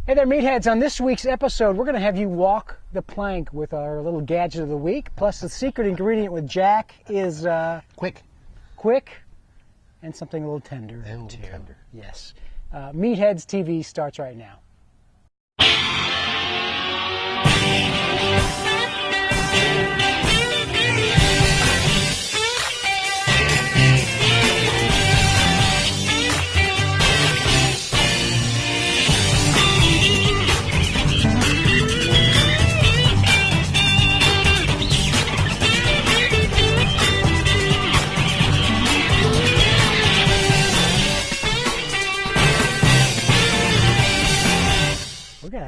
Hey there, meatheads. On this week's episode, we're going to have you walk the plank with our little gadget of the week. Plus, the secret ingredient with Jack is quick, and something a little tender. And a little tender. Yes. Meatheads TV starts right now.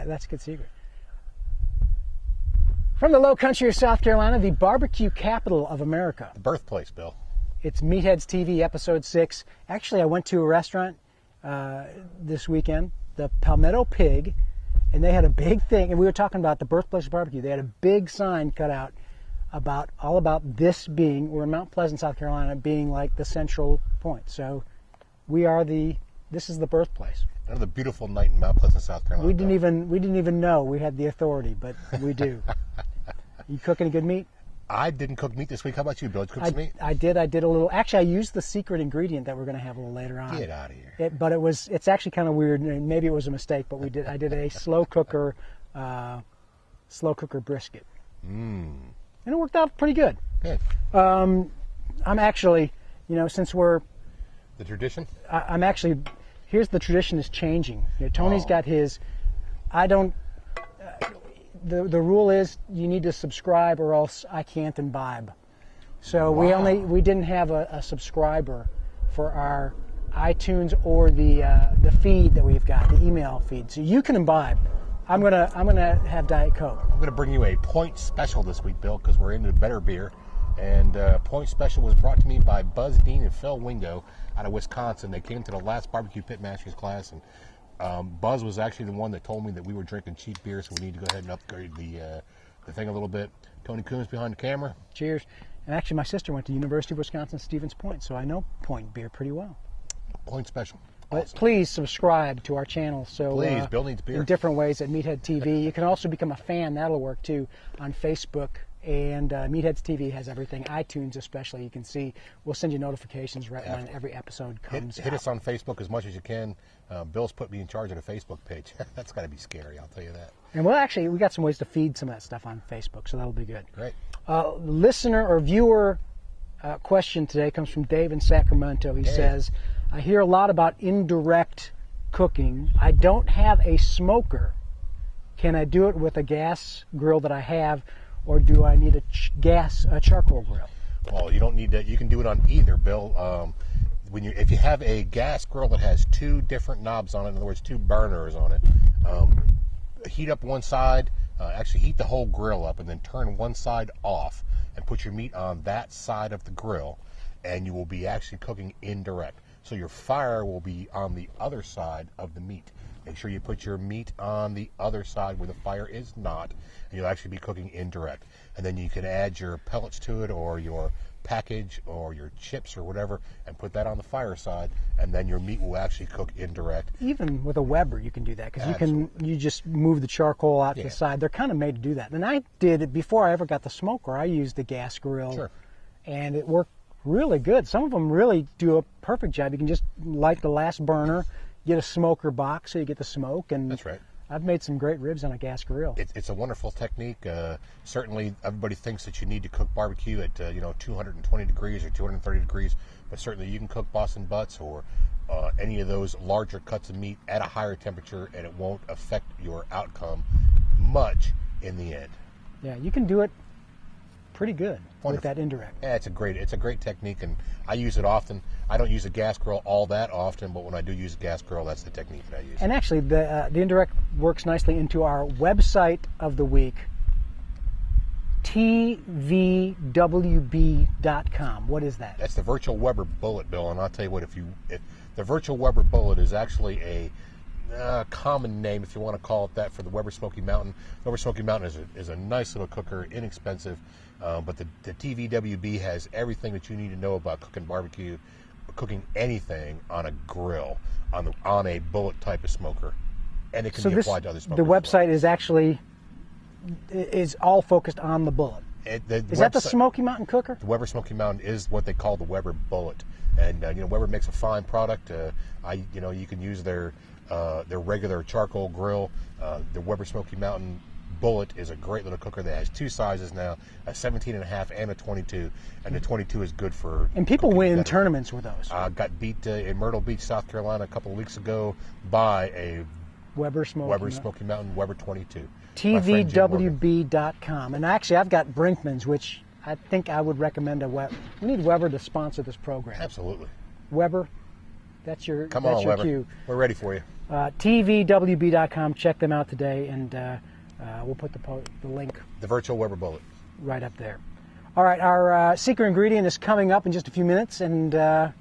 That's a good secret. From the low country of South Carolina, the barbecue capital of America. The birthplace, Bill. It's Meatheads TV, episode 6. Actually, I went to a restaurant this weekend, the Palmetto Pig, and they had a big thing, and we were talking about the birthplace of barbecue. They had a big sign cut out all about this being, we're in Mount Pleasant, South Carolina, being like the central point. So this is the birthplace. Another beautiful night in Mount Pleasant, South Carolina. We didn't even know we had the authority, but we do. You cook any good meat? I didn't cook meat this week. How about you, Bill? Did you cook some meat? I did a little. Actually, I used the secret ingredient that we're going to have a little later on. Get out of here. It's actually kind of weird, and maybe it was a mistake, but I did a slow cooker brisket. And it worked out pretty good. Good. I'm actually, since we're the tradition. I'm actually. Here's the tradition is changing. Tony's got his. I don't. The rule is you need to subscribe or else I can't imbibe. So we didn't have a subscriber for our iTunes or the feed that we've got, the email feed. So you can imbibe. I'm gonna have Diet Coke. I'm gonna bring you a point special this week, Bill, because we're into better beer. And point special was brought to me by Buzz Dean and Phil Wingo out of Wisconsin. They came to the last Barbecue Pitmasters class, and Buzz was actually the one that told me that we were drinking cheap beer, so we need to go ahead and upgrade the thing a little bit. Tony Coombs behind the camera. Cheers. And actually, my sister went to University of Wisconsin Stevens Point, so I know point beer pretty well. Point special. But awesome. Please subscribe to our channel. So please, Bill needs beer. In different ways at Meathead TV. You can also become a fan. That'll work too on Facebook. And Meatheads TV has everything, iTunes especially. You can see, we'll send you notifications right when every episode comes out. Hit us on Facebook as much as you can. Bill's put me in charge of the Facebook page. That's got to be scary, I'll tell you that. And we got some ways to feed some of that stuff on Facebook, so that'll be good. Great. Listener or viewer question today comes from Dave in Sacramento. He says, I hear a lot about indirect cooking. I don't have a smoker. Can I do it with a gas grill that I have? Or do I need a charcoal grill? Well, you don't need that. You can do it on either, Bill. If you have a gas grill that has two different knobs on it, in other words, two burners on it, heat up one side, actually heat the whole grill up, and then turn one side off and put your meat on that side of the grill, and you will be actually cooking indirect. So your fire will be on the other side of the meat. Make sure you put your meat on the other side where the fire is not, and you'll actually be cooking indirect. And then you can add your pellets to it, or your package, or your chips, or whatever, and put that on the fire side, and then your meat will actually cook indirect. Even with a Weber, you can do that, because you just move the charcoal out to the side. They're kind of made to do that. And I did it before I ever got the smoker. I used the gas grill, and it worked really good. Some of them really do a perfect job. You can just light the last burner, get a smoker box so you get the smoke, and that's right. I've made some great ribs on a gas grill. It's a wonderful technique. Certainly, everybody thinks that you need to cook barbecue at 220 degrees or 230 degrees, but certainly you can cook Boston butts or any of those larger cuts of meat at a higher temperature, and it won't affect your outcome much in the end. Yeah, you can do it pretty good with that indirect. Yeah, it's a great technique, and I use it often. I don't use a gas grill all that often, but when I do use a gas grill, that's the technique that I use. And actually, the indirect works nicely into our website of the week, tvwb.com. What is that? That's the Virtual Weber Bullet, Bill, and I'll tell you what, if the Virtual Weber Bullet is actually a common name, if you want to call it that, for the Weber Smoky Mountain. Weber Smoky Mountain is a nice little cooker, inexpensive, but the TVWB has everything that you need to know about cooking barbecue, cooking anything on a grill, on a bullet type of smoker. And it can be applied to other smokers. The website is actually all focused on the bullet. Is that the Smoky Mountain cooker? The Weber Smoky Mountain is what they call the Weber bullet, and Weber makes a fine product. You can use their regular charcoal grill. The Weber Smoky Mountain bullet is a great little cooker that has two sizes now, a 17.5 and a 22, and the 22 is good for. And people win tournaments with those. Got beat in Myrtle Beach, South Carolina, a couple of weeks ago by a Weber Smoky Mountain Weber 22. TVWB.com. And actually, I've got Brinkman's, which I think I would recommend a Weber. We need Weber to sponsor this program. Absolutely. Weber, that's your Weber. cue. We're ready for you. TVWB.com. Check them out today, and we'll put the link. The virtual Weber bullet. Right up there. All right, our secret ingredient is coming up in just a few minutes, and I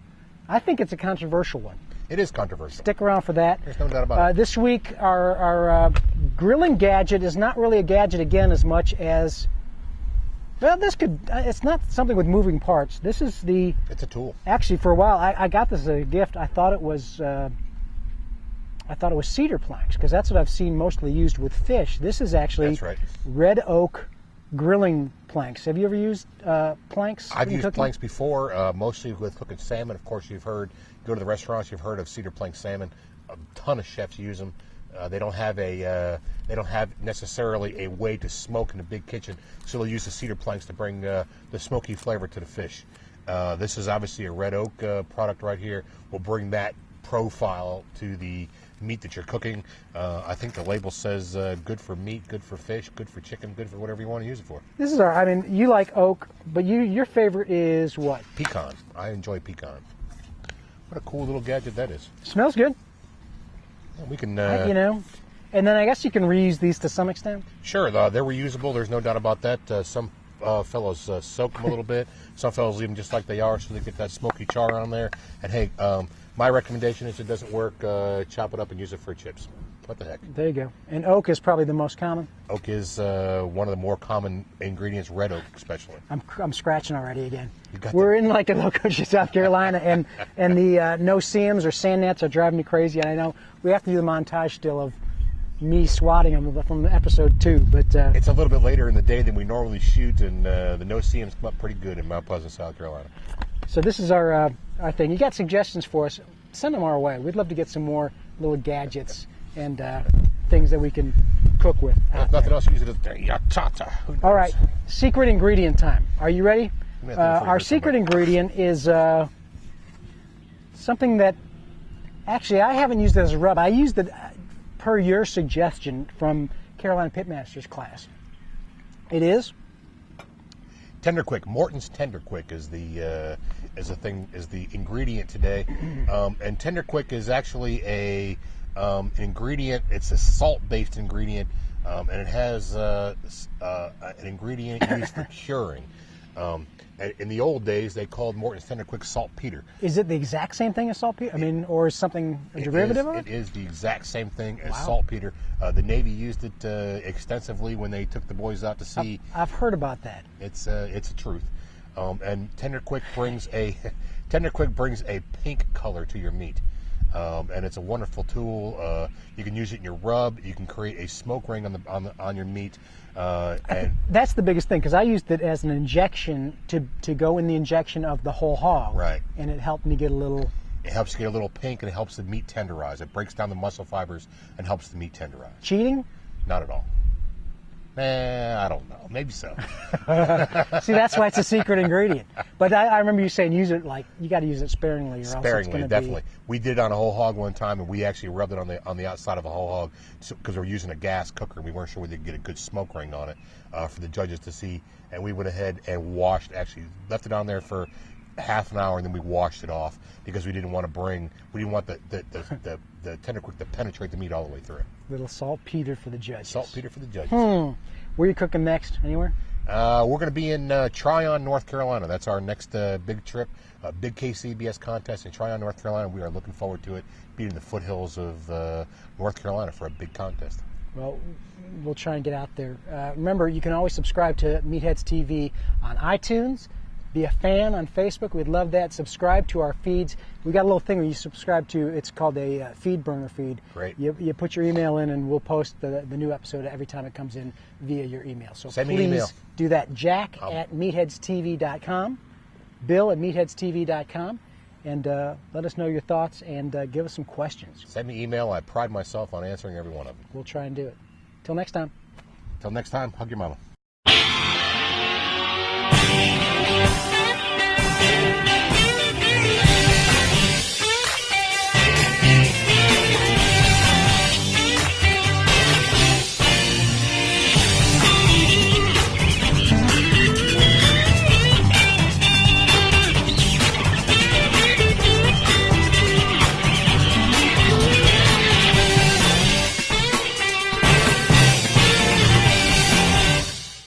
think it's a controversial one. It is controversial. Stick around for that. There's no doubt about it. This week, our grilling gadget is not really a gadget again as much as, well, it's not something with moving parts. This is it's a tool. Actually, for a while, I got this as a gift. I thought it was cedar planks, because that's what I've seen mostly used with fish. This is actually That's right. red oak grilling planks. Have you ever used planks? I've used planks before, mostly with cooking salmon. Of course, go to the restaurants, you've heard of cedar plank salmon. A ton of chefs use them. They don't have necessarily a way to smoke in the big kitchen, so they'll use the cedar planks to bring the smoky flavor to the fish. This is obviously a red oak product right here. We'll bring that profile to the meat that you're cooking. I think the label says good for meat, good for fish, good for chicken, good for whatever you want to use it for. This is you like oak, but your favorite is what? Pecan. I enjoy pecan. What a cool little gadget that is. Smells good. Yeah, we can, and then I guess you can reuse these to some extent. Sure, they're reusable. There's no doubt about that. Some fellows soak them a little bit. Some fellows leave them just like they are, so they get that smoky char on there. And hey, my recommendation is, if it doesn't work, chop it up and use it for chips. What the heck? There you go. And oak is probably the most common. Oak is one of the more common ingredients, red oak especially. I'm scratching already again. We're in like the low country of South Carolina, and the no-see-ums or sand gnats are driving me crazy. And I know we have to do the montage still of me swatting them from episode 2, but it's a little bit later in the day than we normally shoot, and the no-see-ums come up pretty good in Mount Pleasant, South Carolina. So this is our thing. You got suggestions for us? Send them our way. We'd love to get some more little gadgets and things that we can cook with. If nothing else, use it as yatata. All right, secret ingredient time. Are you ready? Our secret ingredient is something that actually I haven't used it as a rub. I used it per your suggestion from Carolina Pitmaster's class. It is Tender Quick. Morton's Tender Quick is the ingredient today, and Tender Quick is actually an ingredient. It's a salt-based ingredient, and it has an ingredient used for curing. In the old days, they called Morton's Tender Quick saltpeter. Is it the exact same thing as saltpeter? Or is something a derivative of it? It is the exact same thing as saltpeter. The Navy used it extensively when they took the boys out to sea. I've heard about that. It's a truth. And Tender Quick brings a pink color to your meat. And it's a wonderful tool. You can use it in your rub. You can create a smoke ring on your meat. And that's the biggest thing, because I used it as an injection to go in the injection of the whole hog. Right. And it helped me get a little. It helps you get a little pink, and it helps the meat tenderize. It breaks down the muscle fibers and helps the meat tenderize. Cheating? Not at all. I don't know. Maybe so. See, that's why it's a secret ingredient. But I remember you saying you got to use it sparingly, or else it's going to definitely. We did it on a whole hog one time, and we actually rubbed it on the outside of a whole hog because we were using a gas cooker, and we weren't sure we could get a good smoke ring on it for the judges to see. And we went ahead and left it on there for half an hour, and then we washed it off because we didn't want the Tender Quick to penetrate the meat all the way through. Little saltpeter for the judges. Saltpeter for the judges. Where are you cooking next? Anywhere? We're going to be in Tryon, North Carolina. That's our next big trip, big KCBS contest in Tryon, North Carolina. We are looking forward to it, being in the foothills of North Carolina for a big contest. Well, we'll try and get out there. Remember, you can always subscribe to MeatheadsTV on iTunes, Be a fan on Facebook. We'd love that. Subscribe to our feeds. We got a little thing where you subscribe to. It's called a feed burner feed. Great. You put your email in, and we'll post the new episode every time it comes in via your email. So Send me an email. please do that. Jack at MeatheadsTV.com. Bill at MeatheadsTV.com. And let us know your thoughts and give us some questions. Send me email. I pride myself on answering every one of them. We'll try and do it. Till next time. Till next time, hug your mama.